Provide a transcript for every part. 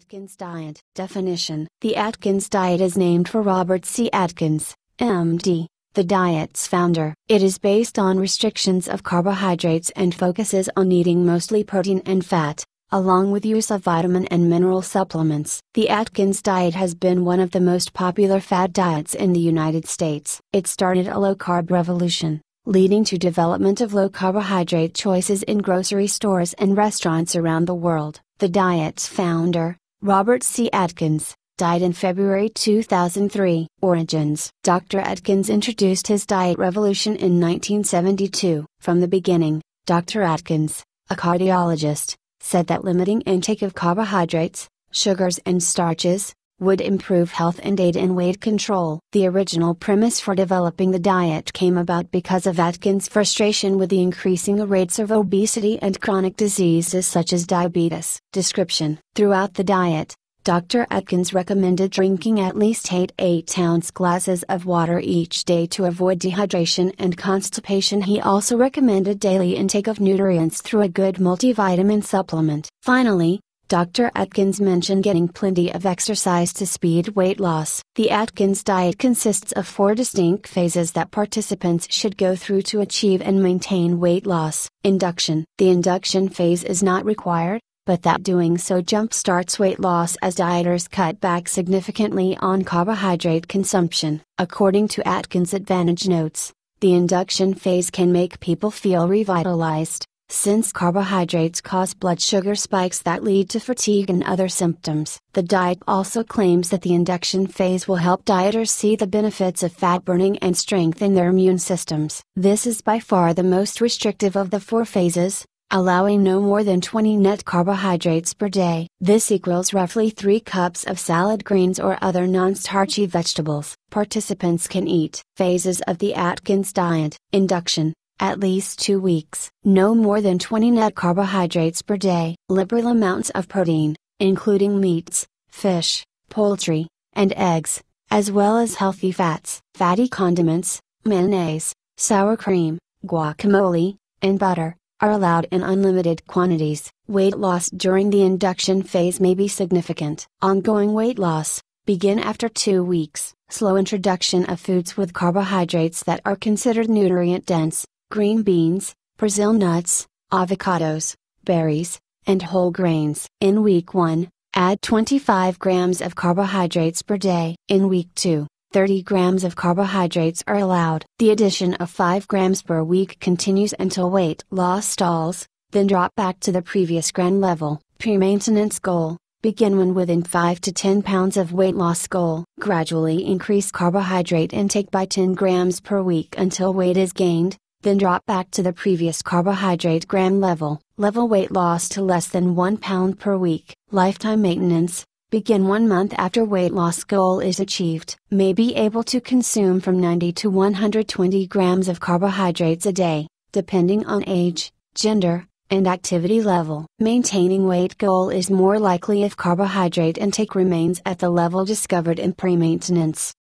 Atkins diet. Definition: the Atkins diet is named for Robert C. Atkins, MD, the diet's founder. It is based on restrictions of carbohydrates and focuses on eating mostly protein and fat, along with use of vitamin and mineral supplements. The Atkins diet has been one of the most popular fad diets in the United States. It started a low-carb revolution, leading to development of low-carbohydrate choices in grocery stores and restaurants around the world. The diet's founder, Robert C. Atkins, died in February 2003. Origins: Dr. Atkins introduced his diet revolution in 1972. From the beginning, Dr. Atkins, a cardiologist, said that limiting intake of carbohydrates, sugars and starches, would improve health and aid in weight control. The original premise for developing the diet came about because of Atkins' frustration with the increasing rates of obesity and chronic diseases such as diabetes. Description: throughout the diet, Dr. Atkins recommended drinking at least 8 8-ounce glasses of water each day to avoid dehydration and constipation. He also recommended daily intake of nutrients through a good multivitamin supplement. Finally, Dr. Atkins mentioned getting plenty of exercise to speed weight loss. The Atkins diet consists of 4 distinct phases that participants should go through to achieve and maintain weight loss. Induction: the induction phase is not required, but that doing so jumpstarts weight loss as dieters cut back significantly on carbohydrate consumption. According to Atkins' Advantage Notes, the induction phase can make people feel revitalized, since carbohydrates cause blood sugar spikes that lead to fatigue and other symptoms. The diet also claims that the induction phase will help dieters see the benefits of fat burning and strengthen their immune systems. This is by far the most restrictive of the 4 phases, allowing no more than 20 net carbohydrates per day. This equals roughly 3 cups of salad greens or other non-starchy vegetables. Participants can eat. Phases of the Atkins diet. Induction: at least 2 weeks. No more than 20 net carbohydrates per day. Liberal amounts of protein, including meats, fish, poultry, and eggs, as well as healthy fats. Fatty condiments, mayonnaise, sour cream, guacamole, and butter, are allowed in unlimited quantities. Weight loss during the induction phase may be significant. Ongoing weight loss: begin after 2 weeks. Slow introduction of foods with carbohydrates that are considered nutrient dense: green beans, Brazil nuts, avocados, berries, and whole grains. In week 1, add 25 grams of carbohydrates per day. In week 2, 30 grams of carbohydrates are allowed. The addition of 5 grams per week continues until weight loss stalls, then drop back to the previous gram level. Pre-maintenance goal: begin when within 5 to 10 pounds of weight loss goal. Gradually increase carbohydrate intake by 10 grams per week until weight is gained, then drop back to the previous carbohydrate gram level. Level weight loss to less than 1 pound per week. Lifetime maintenance: begin 1 month after weight loss goal is achieved. May be able to consume from 90 to 120 grams of carbohydrates a day, depending on age, gender, and activity level. Maintaining weight goal is more likely if carbohydrate intake remains at the level discovered in pre-maintenance.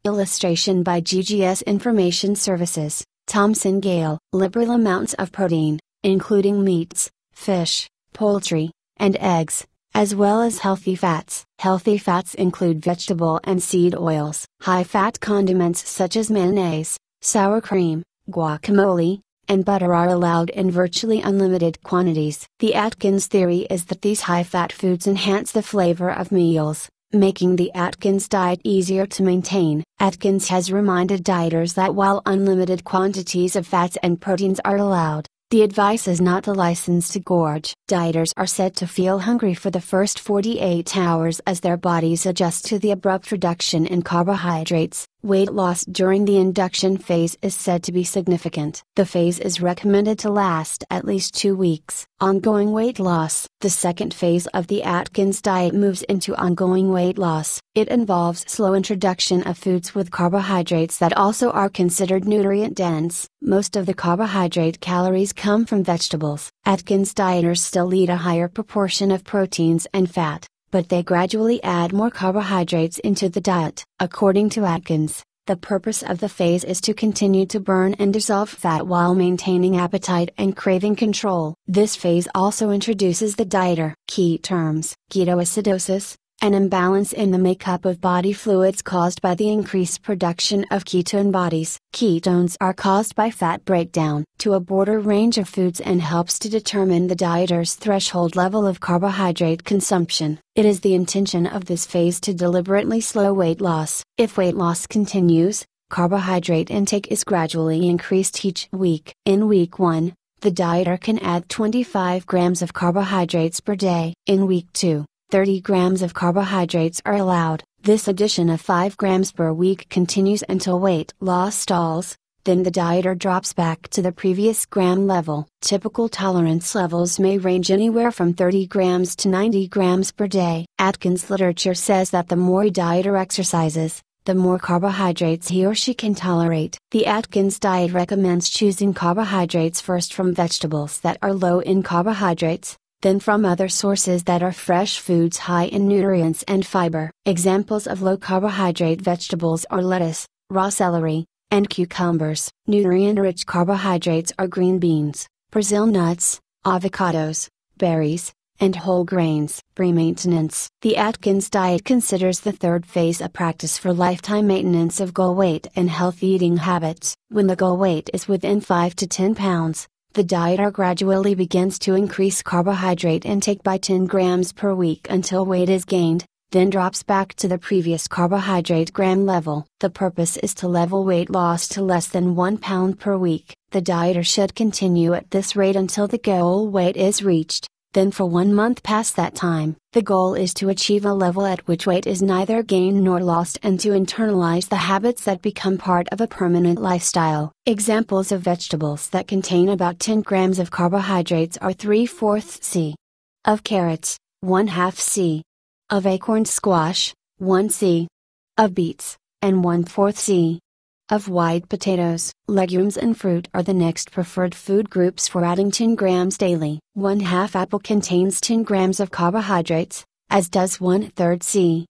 Illustration by GGS Information Services. Thompson Gale. Liberal amounts of protein, including meats, fish, poultry, and eggs, as well as healthy fats. Healthy fats include vegetable and seed oils. High-fat condiments such as mayonnaise, sour cream, guacamole, and butter are allowed in virtually unlimited quantities. The Atkins theory is that these high-fat foods enhance the flavor of meals, making the Atkins diet easier to maintain. Atkins has reminded dieters that while unlimited quantities of fats and proteins are allowed, the advice is not a license to gorge. Dieters are said to feel hungry for the first 48 hours as their bodies adjust to the abrupt reduction in carbohydrates. Weight loss during the induction phase is said to be significant. The phase is recommended to last at least 2 weeks. Ongoing weight loss. The second phase of the Atkins diet moves into ongoing weight loss. It involves slow introduction of foods with carbohydrates that also are considered nutrient dense. Most of the carbohydrate calories come from vegetables. Atkins dieters still eat a higher proportion of proteins and fat, but they gradually add more carbohydrates into the diet. According to Atkins, The purpose of the phase is to continue to burn and dissolve fat while maintaining appetite and craving control. This phase also introduces the dieter key terms: ketoacidosis, an imbalance in the makeup of body fluids caused by the increased production of ketone bodies. Ketones are caused by fat breakdown to a broader range of foods and helps to determine the dieter's threshold level of carbohydrate consumption. It is the intention of this phase to deliberately slow weight loss. If weight loss continues, carbohydrate intake is gradually increased each week. In week 1, the dieter can add 25 grams of carbohydrates per day. In week 2, 30 grams of carbohydrates are allowed. This addition of 5 grams per week continues until weight loss stalls, then the dieter drops back to the previous gram level. Typical tolerance levels may range anywhere from 30 grams to 90 grams per day. Atkins literature says that the more a dieter exercises, the more carbohydrates he or she can tolerate. The Atkins diet recommends choosing carbohydrates first from vegetables that are low in carbohydrates, then from other sources that are fresh foods high in nutrients and fiber. Examples of low carbohydrate vegetables are lettuce, raw celery, and cucumbers. Nutrient-rich carbohydrates are green beans, Brazil nuts, avocados, berries, and whole grains. Pre-maintenance. The Atkins diet considers the third phase a practice for lifetime maintenance of goal weight and healthy eating habits. When the goal weight is within 5 to 10 pounds, the dieter gradually begins to increase carbohydrate intake by 10 grams per week until weight is gained, then drops back to the previous carbohydrate gram level. The purpose is to level weight loss to less than 1 pound per week. The dieter should continue at this rate until the goal weight is reached, then for 1 month past that time. The goal is to achieve a level at which weight is neither gained nor lost and to internalize the habits that become part of a permanent lifestyle. Examples of vegetables that contain about 10 grams of carbohydrates are 3/4 c. of carrots, 1/2 c. of acorn squash, 1 c. of beets, and 1/4 c. of white potatoes. Legumes and fruit are the next preferred food groups for adding 10 grams daily. 1/2 apple contains 10 grams of carbohydrates, as does 1/3 c.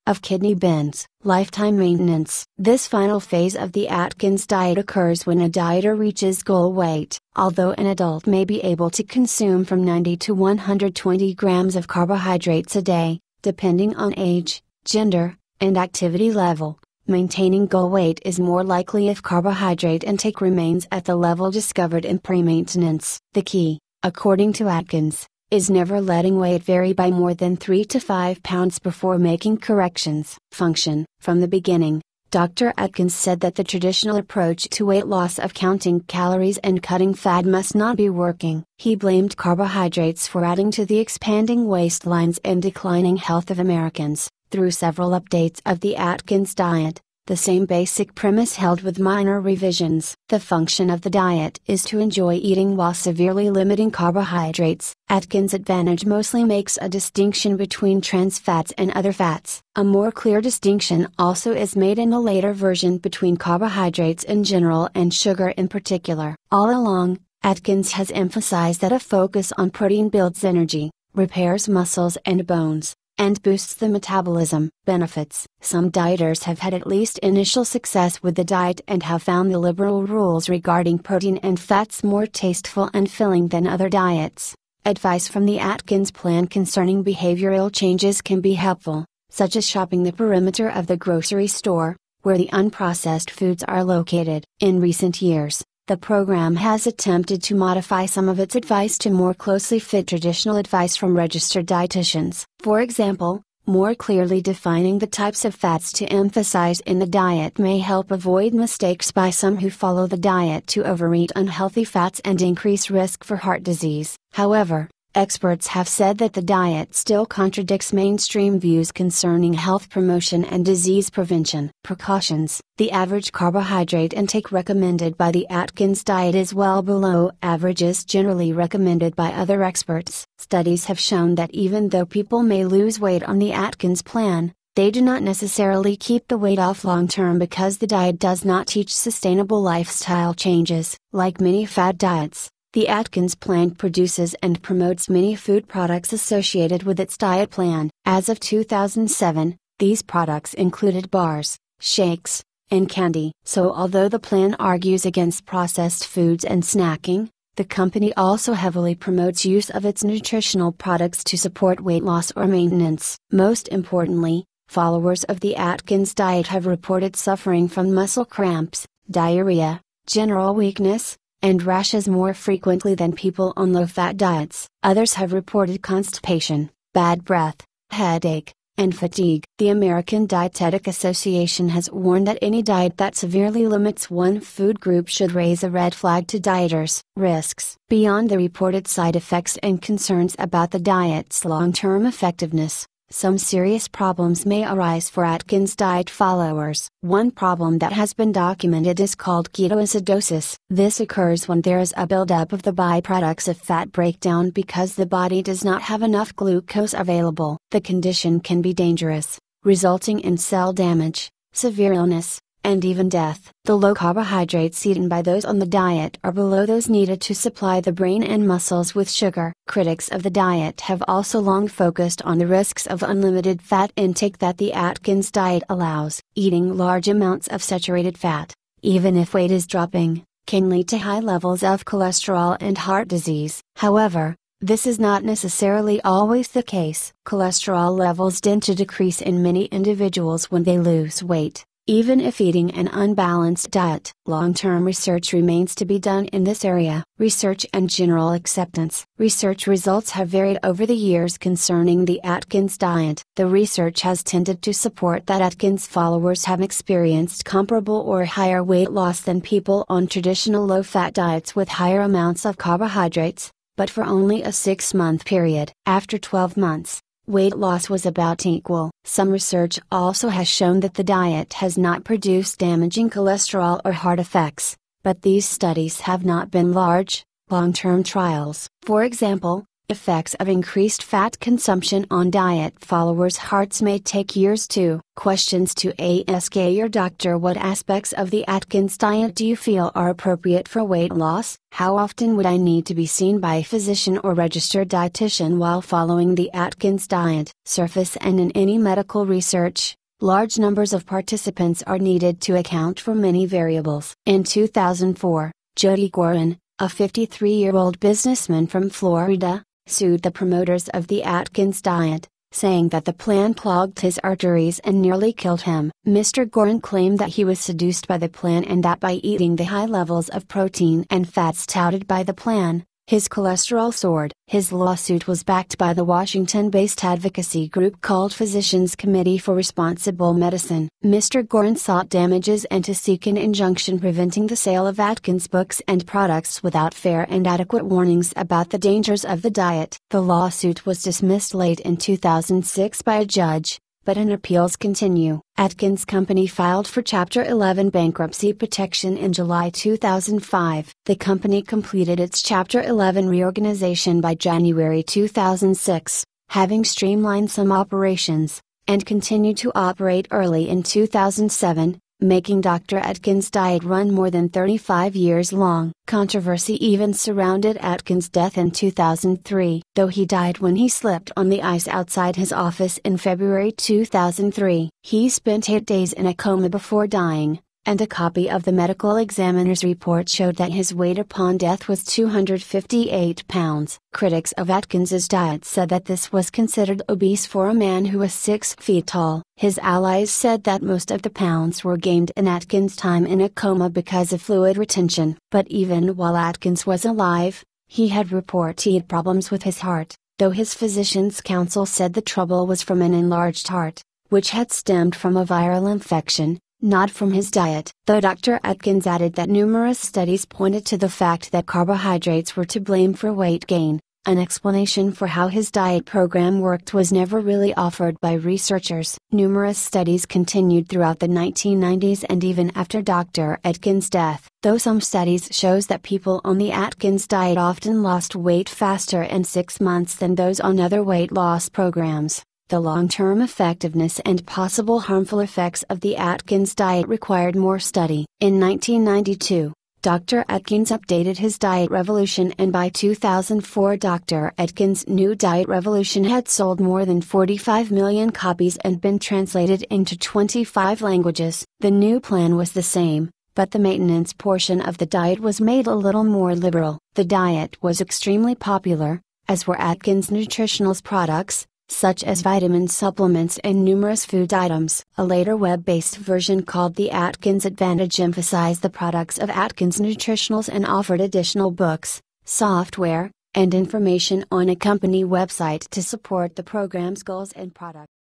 of kidney beans. Lifetime maintenance. This final phase of the Atkins diet occurs when a dieter reaches goal weight. Although an adult may be able to consume from 90 to 120 grams of carbohydrates a day, depending on age, gender, and activity level, maintaining goal weight is more likely if carbohydrate intake remains at the level discovered in pre-maintenance. The key, according to Atkins, is never letting weight vary by more than 3 to 5 pounds before making corrections. Function. From the beginning, Dr. Atkins said that the traditional approach to weight loss of counting calories and cutting fat must not be working. He blamed carbohydrates for adding to the expanding waistlines and declining health of Americans. Through several updates of the Atkins diet, the same basic premise held with minor revisions. The function of the diet is to enjoy eating while severely limiting carbohydrates. Atkins' advantage mostly makes a distinction between trans fats and other fats. A more clear distinction also is made in the later version between carbohydrates in general and sugar in particular. All along, Atkins has emphasized that a focus on protein builds energy, repairs muscles and bones, and boosts the metabolism. Benefits. Some dieters have had at least initial success with the diet and have found the liberal rules regarding protein and fats more tasteful and filling than other diets. Advice from the Atkins plan concerning behavioral changes can be helpful, such as shopping the perimeter of the grocery store, where the unprocessed foods are located. In recent years, the program has attempted to modify some of its advice to more closely fit traditional advice from registered dietitians. For example, more clearly defining the types of fats to emphasize in the diet may help avoid mistakes by some who follow the diet to overeat unhealthy fats and increase risk for heart disease. However, experts have said that the diet still contradicts mainstream views concerning health promotion and disease prevention. Precautions. The average carbohydrate intake recommended by the Atkins diet is well below averages generally recommended by other experts. Studies have shown that even though people may lose weight on the Atkins plan, they do not necessarily keep the weight off long term because the diet does not teach sustainable lifestyle changes. Like many fad diets, the Atkins plan produces and promotes many food products associated with its diet plan. As of 2007, these products included bars, shakes, and candy. So although the plan argues against processed foods and snacking, the company also heavily promotes use of its nutritional products to support weight loss or maintenance. Most importantly, followers of the Atkins diet have reported suffering from muscle cramps, diarrhea, general weakness, and rashes more frequently than people on low-fat diets. Others have reported constipation, bad breath, headache, and fatigue. The American Dietetic Association has warned that any diet that severely limits one food group should raise a red flag to dieters. Risks. Beyond the reported side effects and concerns about the diet's long-term effectiveness, some serious problems may arise for Atkins diet followers. One problem that has been documented is called ketoacidosis. This occurs when there is a buildup of the byproducts of fat breakdown because the body does not have enough glucose available. The condition can be dangerous, resulting in cell damage, severe illness, and even death. The low carbohydrates eaten by those on the diet are below those needed to supply the brain and muscles with sugar. Critics of the diet have also long focused on the risks of unlimited fat intake that the Atkins diet allows. Eating large amounts of saturated fat, even if weight is dropping, can lead to high levels of cholesterol and heart disease. However, this is not necessarily always the case. Cholesterol levels tend to decrease in many individuals when they lose weight, even if eating an unbalanced diet. Long-term research remains to be done in this area. Research and general acceptance. Research results have varied over the years concerning the Atkins diet. The research has tended to support that Atkins followers have experienced comparable or higher weight loss than people on traditional low-fat diets with higher amounts of carbohydrates, but for only a 6-month period. After 12 months, weight loss was about equal. Some research also has shown that the diet has not produced damaging cholesterol or heart effects, but these studies have not been large, long-term trials. For example, effects of increased fat consumption on diet followers' hearts may take years to. Questions to ask your doctor: what aspects of the Atkins diet do you feel are appropriate for weight loss? How often would I need to be seen by a physician or registered dietitian while following the Atkins diet? Surface and in any medical research, large numbers of participants are needed to account for many variables. In 2004, Jody Gorin, a 53-year-old businessman from Florida, sued the promoters of the Atkins diet, saying that the plan clogged his arteries and nearly killed him. Mr. Gorin claimed that he was seduced by the plan and that by eating the high levels of protein and fats touted by the plan, his cholesterol soared. His lawsuit was backed by the Washington-based advocacy group called Physicians Committee for Responsible Medicine. Mr. Gorin sought damages and to seek an injunction preventing the sale of Atkins books and products without fair and adequate warnings about the dangers of the diet. The lawsuit was dismissed late in 2006 by a judge, but an appeals continue. Atkins Company filed for Chapter 11 bankruptcy protection in July 2005. The company completed its Chapter 11 reorganization by January 2006, having streamlined some operations, and continued to operate early in 2007, making Dr. Atkins' diet run more than 35 years long. Controversy even surrounded Atkins' death in 2003. Though he died when he slipped on the ice outside his office in February 2003, he spent 8 days in a coma before dying, and a copy of the medical examiner's report showed that his weight upon death was 258 pounds. Critics of Atkins' diet said that this was considered obese for a man who was 6 feet tall. His allies said that most of the pounds were gained in Atkins' time in a coma because of fluid retention. But even while Atkins was alive, he had reported problems with his heart, though his physician's counsel said the trouble was from an enlarged heart, which had stemmed from a viral infection, not from his diet. Though Dr. Atkins added that numerous studies pointed to the fact that carbohydrates were to blame for weight gain, an explanation for how his diet program worked was never really offered by researchers. Numerous studies continued throughout the 1990s and even after Dr. Atkins' death. Though some studies shows that people on the Atkins diet often lost weight faster in 6 months than those on other weight loss programs, the long-term effectiveness and possible harmful effects of the Atkins diet required more study. In 1992, Dr. Atkins updated his diet revolution, and by 2004 Dr. Atkins' new diet revolution had sold more than 45 million copies and been translated into 25 languages. The new plan was the same, but the maintenance portion of the diet was made a little more liberal. The diet was extremely popular, as were Atkins Nutritionals products, such as vitamin supplements and numerous food items. A later web-based version called the Atkins Advantage emphasized the products of Atkins Nutritionals and offered additional books, software, and information on a company website to support the program's goals and products.